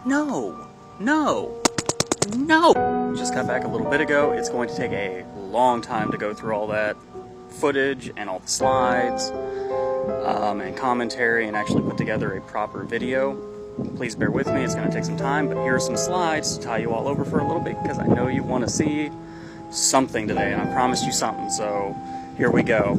No! No! No! Just got back a little bit ago. It's going to take a long time to go through all that footage and all the slides and commentary and actually put together a proper video. Please bear with me, it's going to take some time, but here are some slides to tie you all over for a little bit because I know you want to see something today, and I promised you something, so here we go.